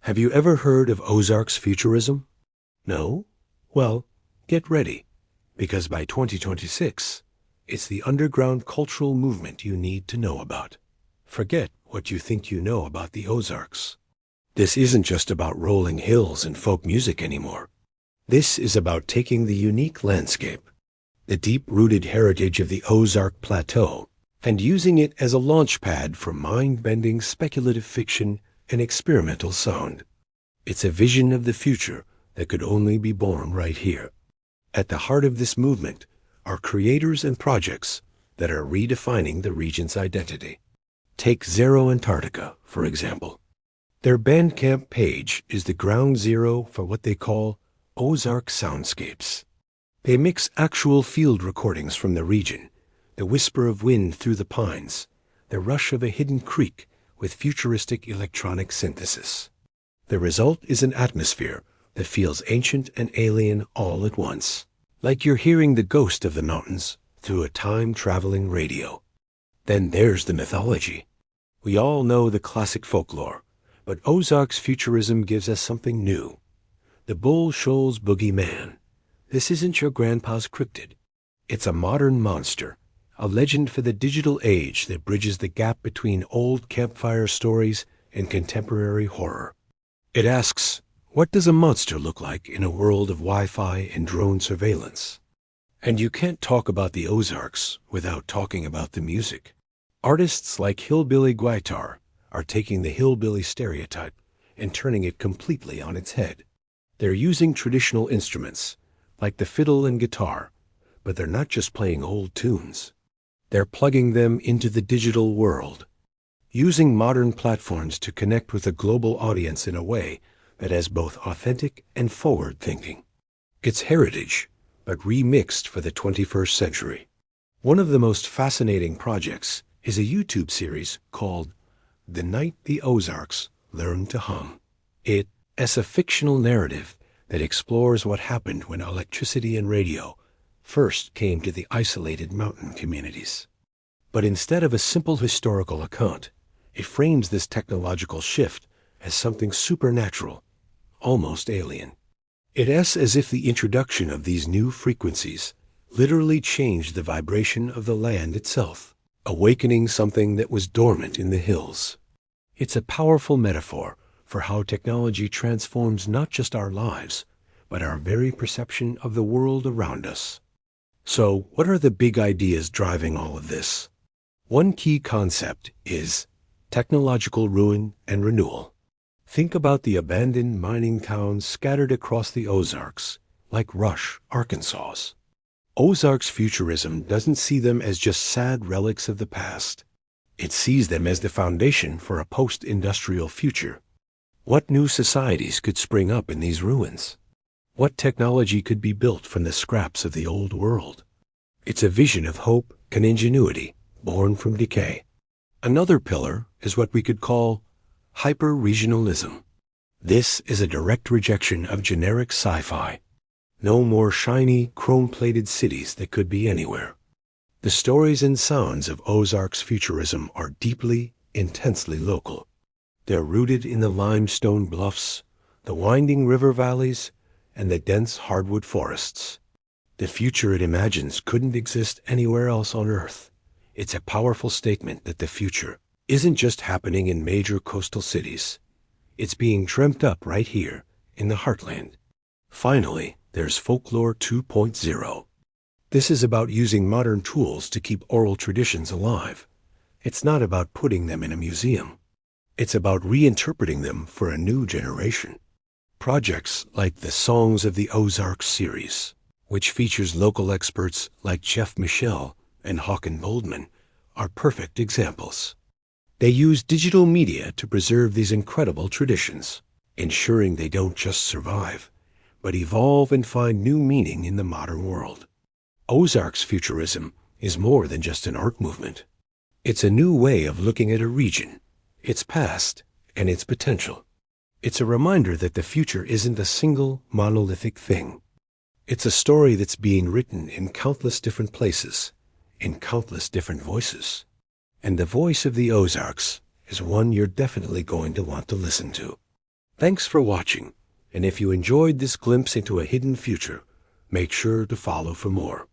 Have you ever heard of Ozark's Futurism? No? Well, get ready, because by 2026, it's the underground cultural movement you need to know about. Forget what you think you know about the Ozarks. This isn't just about rolling hills and folk music anymore. This is about taking the unique landscape, the deep-rooted heritage of the Ozark Plateau, and using it as a launch pad for mind-bending speculative fiction and experimental sound. It's a vision of the future that could only be born right here. At the heart of this movement are creators and projects that are redefining the region's identity. Take zeroantartica, for example. Their bandcamp page is the ground zero for what they call Ozark soundscapes. They mix actual field recordings from the region, the whisper of wind through the pines, the rush of a hidden creek with futuristic electronic synthesis. The result is an atmosphere that feels ancient and alien all at once, like you're hearing the ghost of the mountains through a time-traveling radio. Then there's the mythology. We all know the classic folklore, but Ozark's Futurism gives us something new. The Bull Shoals Boogeyman. This isn't your grandpa's cryptid. It's a modern monster, a legend for the digital age that bridges the gap between old campfire stories and contemporary horror. It asks, what does a monster look like in a world of Wi-Fi and drone surveillance? And you can't talk about the Ozarks without talking about the music. Artists like Hillbilly Guitar are taking the hillbilly stereotype and turning it completely on its head. They're using traditional instruments, like the fiddle and guitar, but they're not just playing old tunes. They're plugging them into the digital world, using modern platforms to connect with a global audience in a way that has both authentic and forward-thinking. It's heritage, but remixed for the 21st century. One of the most fascinating projects is a YouTube series called The Night the Ozarks Learned to Hum. It is a fictional narrative that explores what happened when electricity and radio first came to the isolated mountain communities. But instead of a simple historical account, it frames this technological shift as something supernatural, almost alien. It is as if the introduction of these new frequencies literally changed the vibration of the land itself, awakening something that was dormant in the hills. It's a powerful metaphor for how technology transforms not just our lives, but our very perception of the world around us. So, what are the big ideas driving all of this? One key concept is technological ruin and renewal. Think about the abandoned mining towns scattered across the Ozarks, like Rush, Arkansas. Ozark's Futurism doesn't see them as just sad relics of the past. It sees them as the foundation for a post-industrial future. What new societies could spring up in these ruins? What technology could be built from the scraps of the old world? It's a vision of hope and ingenuity, born from decay. Another pillar is what we could call hyper-regionalism. This is a direct rejection of generic sci-fi. No more shiny, chrome-plated cities that could be anywhere. The stories and sounds of Ozark's Futurism are deeply, intensely local. They're rooted in the limestone bluffs, the winding river valleys, and the dense hardwood forests. The future it imagines couldn't exist anywhere else on Earth. It's a powerful statement that the future isn't just happening in major coastal cities. It's being dreamt up right here in the heartland. Finally, there's Folklore 2.0. This is about using modern tools to keep oral traditions alive. It's not about putting them in a museum. It's about reinterpreting them for a new generation. Projects like the Songs of the Ozarks series, which features local experts like Jeff Michel and Hawken Boldman, are perfect examples. They use digital media to preserve these incredible traditions, ensuring they don't just survive, but evolve and find new meaning in the modern world. Ozark's Futurism is more than just an art movement. It's a new way of looking at a region, its past, and its potential. It's a reminder that the future isn't a single, monolithic thing. It's a story that's being written in countless different places, in countless different voices. And the voice of the Ozarks is one you're definitely going to want to listen to. Thanks for watching, and if you enjoyed this glimpse into a hidden future, make sure to follow for more.